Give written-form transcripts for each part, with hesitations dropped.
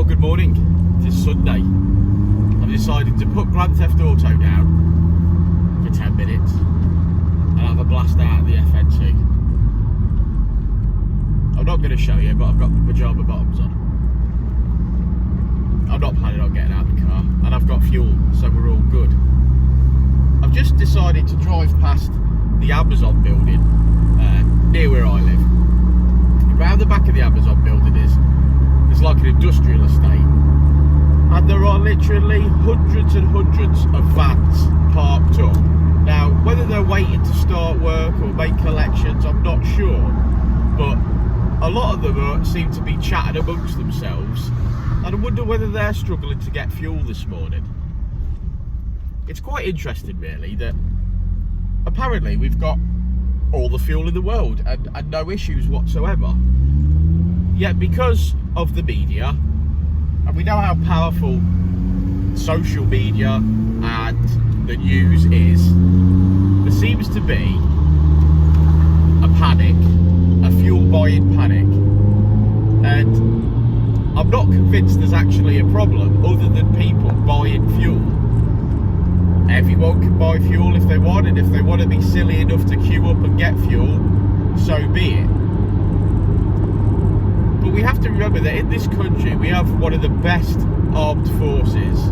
Well, good morning. It is Sunday. I've decided to put Grand Theft Auto down for 10 minutes and have a blast out of the FN2. I'm not going to show you, but I've got the pyjama bottoms on. I'm not planning on getting out of the car, and I've got fuel, so we're all good. I've just decided to drive past the Amazon building near where I live. Around the back of the Amazon building is like an industrial estate, and there are literally hundreds and hundreds of vans parked up. Now, whether they're waiting to start work or make collections, I'm not sure, but a lot of them seem to be chatting amongst themselves, and I wonder whether they're struggling to get fuel this morning. It's quite interesting, really, that apparently we've got all the fuel in the world and no issues whatsoever. Yet because of the media, and we know how powerful social media and the news is, there seems to be a panic, a fuel buying panic, and I'm not convinced there's actually a problem other than people buying fuel. Everyone can buy fuel if they want, and if they want to be silly enough to queue up and get fuel, so be it. But we have to remember that in this country we have one of the best armed forces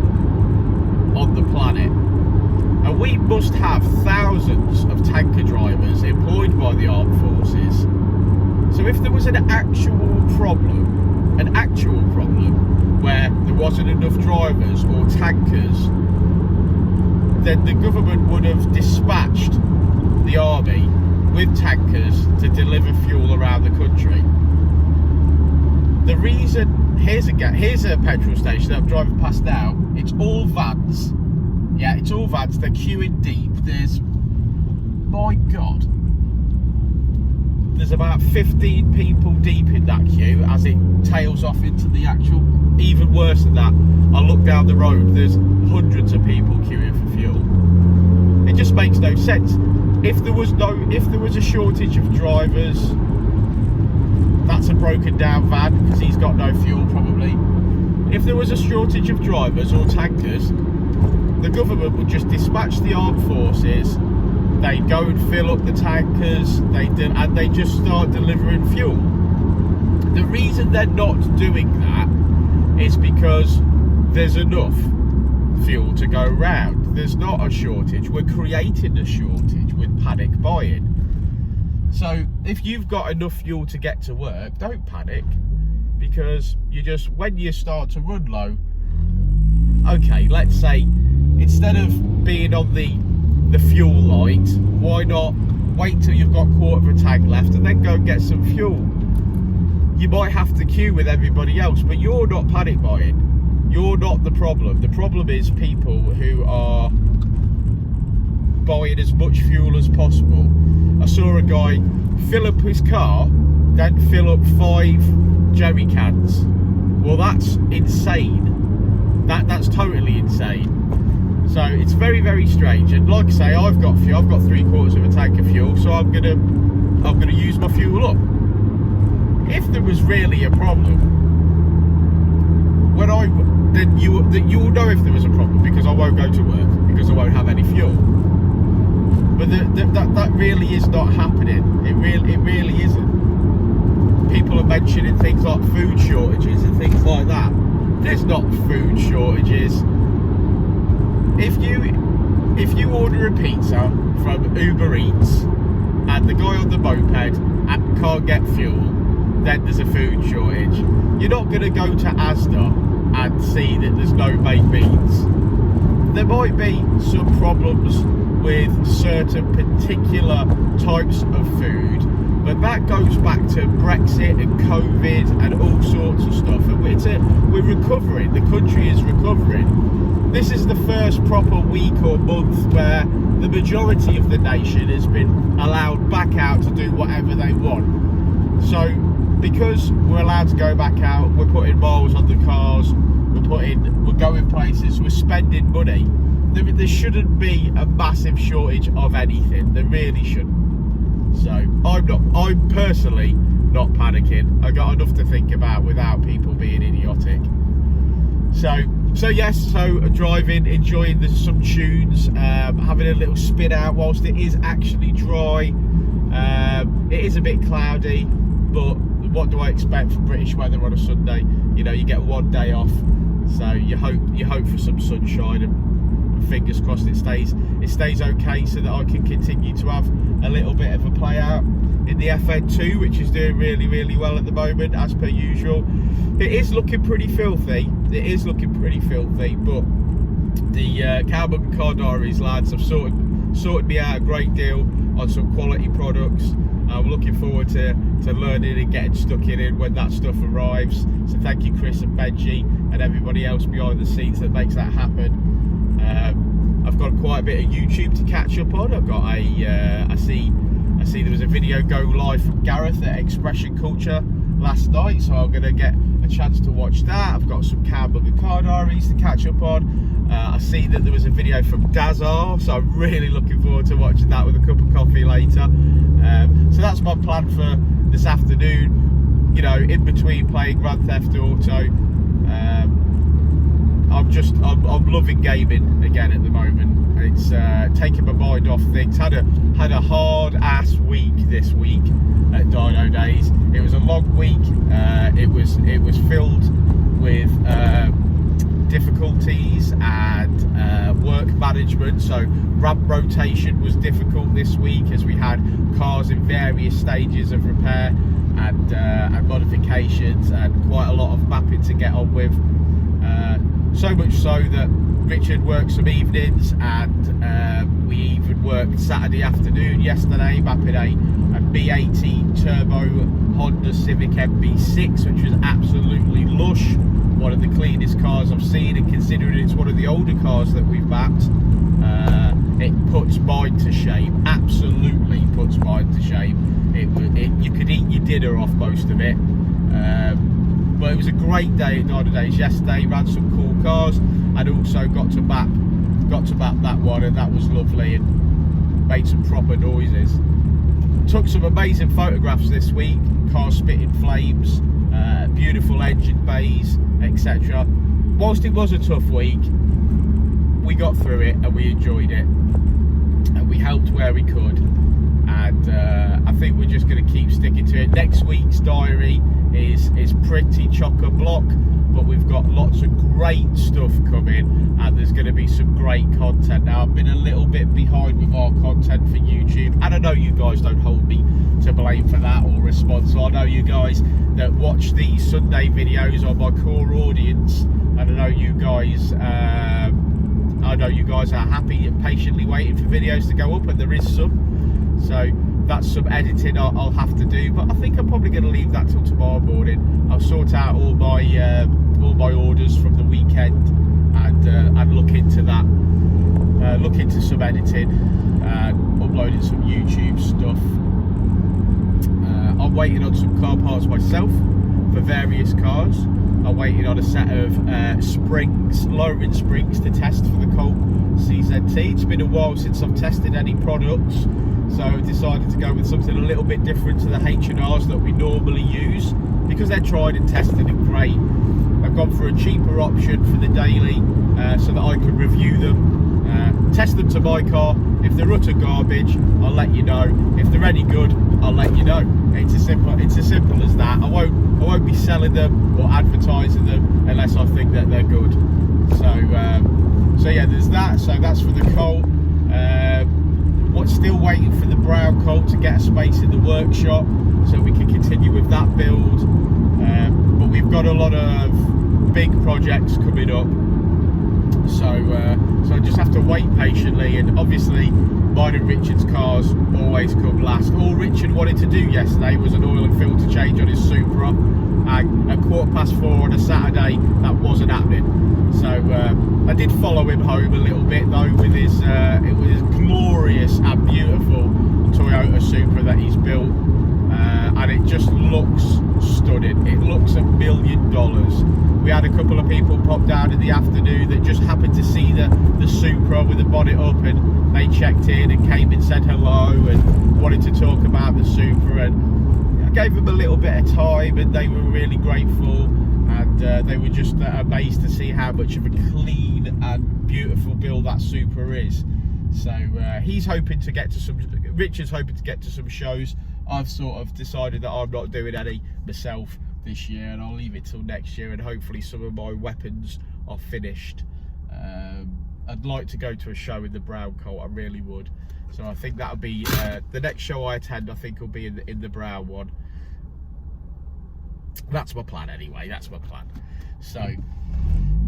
on the planet, and we must have thousands of tanker drivers employed by the armed forces. So if there was an actual problem where there wasn't enough drivers or tankers, then the government would have dispatched the army with tankers to deliver fuel around the country. The reason, here's a petrol station that I'm driving past now. It's all vans. Yeah, it's all vans. They're queuing deep. There's, my God, there's about 15 people deep in that queue as it tails off into the actual, even worse than that, I look down the road, there's hundreds of people queuing for fuel. It just makes no sense. If there was a shortage of drivers, that's a broken down van because he's got no fuel probably. If there was a shortage of drivers or tankers, the government would just dispatch the armed forces, they'd go and fill up the tankers, and they just start delivering fuel. The reason they're not doing that is because there's enough fuel to go round. There's not a shortage. We're creating a shortage with panic buying. So if you've got enough fuel to get to work, don't panic, because when you start to run low, okay, let's say instead of being on the fuel light, why not wait till you've got a quarter of a tank left and then go and get some fuel? You might have to queue with everybody else, but you're not panic buying. You're not the problem. The problem is people who are buying as much fuel as possible. I saw a guy fill up his car, then fill up 5 jerry cans. Well, that's insane. That's totally insane. So it's very, very strange. And like I say, I've got fuel. I've got 3/4 of a tank of fuel, so I'm gonna use my fuel up. If there was really a problem, then you will know if there was a problem, because I won't go to work because I won't have any fuel. But that really is not happening. It really isn't. People are mentioning things like food shortages and things like that. There's not food shortages. If you order a pizza from Uber Eats and the guy on the moped can't get fuel, then there's a food shortage. You're not going to go to Asda and see that there's no baked beans. There might be some problems with certain particular types of food, but that goes back to Brexit and COVID and all sorts of stuff, and we're recovering. The country is recovering. This is the first proper week or month where the majority of the nation has been allowed back out to do whatever they want. So because we're allowed to go back out, we're putting miles on the cars, we're going places, we're spending money. There shouldn't be a massive shortage of anything. There really shouldn't. So I'm personally not panicking. I got enough to think about without people being idiotic. So yes, so driving, enjoying some tunes, having a little spin out whilst it is actually dry. It is a bit cloudy, but what do I expect from British weather on a Sunday? You know, you get one day off, so you hope for some sunshine, and fingers crossed it stays okay, so that I can continue to have a little bit of a play out in the FN2, which is doing really, really well at the moment, as per usual. It is looking pretty filthy. But the Cowboy Car Diaries lads have sorted me out a great deal on some quality products. I'm looking forward to learning and getting stuck in it when that stuff arrives. So thank you, Chris and Benji and everybody else behind the scenes that makes that happen. I've got quite a bit of YouTube to catch up on. I've got I see there was a video go live from Gareth at Expression Culture last night, so I'm going to get a chance to watch that. I've got some Cowboy Car Diaries to catch up on. I see that there was a video from Dazar, so I'm really looking forward to watching that with a cup of coffee later. So that's my plan for this afternoon. You know, in between playing Grand Theft Auto, I'm loving gaming again at the moment. It's taking my mind off things. Had a hard ass week this week at Dynodaze. It was a long week. It was filled with difficulties and work management. So ramp rotation was difficult this week, as we had cars in various stages of repair and modifications, and quite a lot of mapping to get on with. So much so that Richard worked some evenings, and we even worked Saturday afternoon yesterday, mapping a B80 turbo Honda Civic MB6, which was absolutely lush. One of the cleanest cars I've seen, and considering it's one of the older cars that we've mapped, it puts mine to shame. Absolutely puts mine to shame. You could eat your dinner off most of it. But it was a great day at Dynodaze yesterday. Ran some cool cars, and also got to map that one, and that was lovely, and made some proper noises. Took some amazing photographs this week. Cars spitting flames, beautiful engine bays, etc. Whilst it was a tough week, we got through it and we enjoyed it, and we helped where we could. And I think we're just going to keep sticking to it. Next week's diary is pretty chock-a-block, but we've got lots of great stuff coming, and there's going to be some great content. Now, I've been a little bit behind with our content for YouTube, and I know you guys don't hold me to blame for that or responsible. I know you guys that watch these Sunday videos are my core audience, and I know you guys are happy and patiently waiting for videos to go up, and there is some. So that's some editing I'll have to do, but I think I'm probably going to leave that till tomorrow morning. I'll sort out all my orders from the weekend, and look into that. Look into some editing, uploading some YouTube stuff. I'm waiting on some car parts myself for various cars. I'm waiting on a set of springs, lowering springs to test for the Colt CZT. It's been a while since I've tested any products, so I decided to go with something a little bit different to the H&Rs that we normally use, because they're tried and tested and great. I've gone for a cheaper option for the daily, so that I can review them, test them to my car. If they're utter garbage, I'll let you know. If they're any good, I'll let you know. It's as simple as that. I won't be selling them or advertising them unless I think that they're good. So yeah, there's that. So that's for the Colt. Still waiting for the brown Colt to get a space in the workshop, so we can continue with that build. But we've got a lot of big projects coming up, so I just have to wait patiently. And obviously, mine and Richard's cars always come last. All Richard wanted to do yesterday was an oil and filter change on his Supra, and at 4:15 on a Saturday, that wasn't happening. So I did follow him home a little bit though with his glorious and beautiful Toyota Supra that he's built, and it just looks stunning. It looks $1 million. We had a couple of people pop down in the afternoon that just happened to see the Supra with the bonnet up, and they checked in and came and said hello and wanted to talk about the Supra, and I gave them a little bit of time, and they were really grateful. and they were just amazed to see how much of a clean and beautiful build that Super is. So he's hoping to get to some, Richard's hoping to get to some shows. I've sort of decided that I'm not doing any myself this year, and I'll leave it till next year, and hopefully some of my weapons are finished. I'd like to go to a show in the brown coat, I really would. So I think that'll be the next show I attend. I think will be in the brown one. That's my plan anyway. That's my plan. So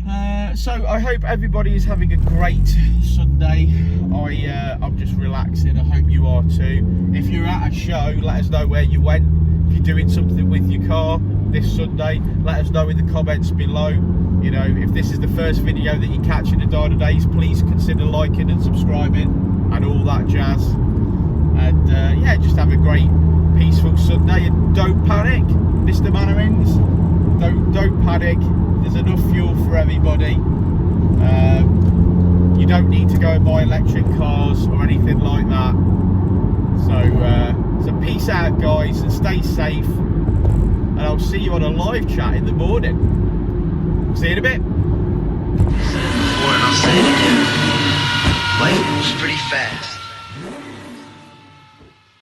I hope everybody is having a great Sunday. I'm just relaxing. I hope you are too. If you're at a show, let us know where you went. If you're doing something with your car this Sunday, let us know in the comments below. You know, if this is the first video that you catch in the Dynodaze, please consider liking and subscribing and all that jazz. And yeah, just have a great peaceful Sunday, and don't panic, Mr. Mannerings. Don't panic. There's enough fuel for everybody. You don't need to go and buy electric cars or anything like that. So peace out, guys, and stay safe. And I'll see you on a live chat in the morning. See you in a bit. Before, and I'll say it again. Life moves pretty fast.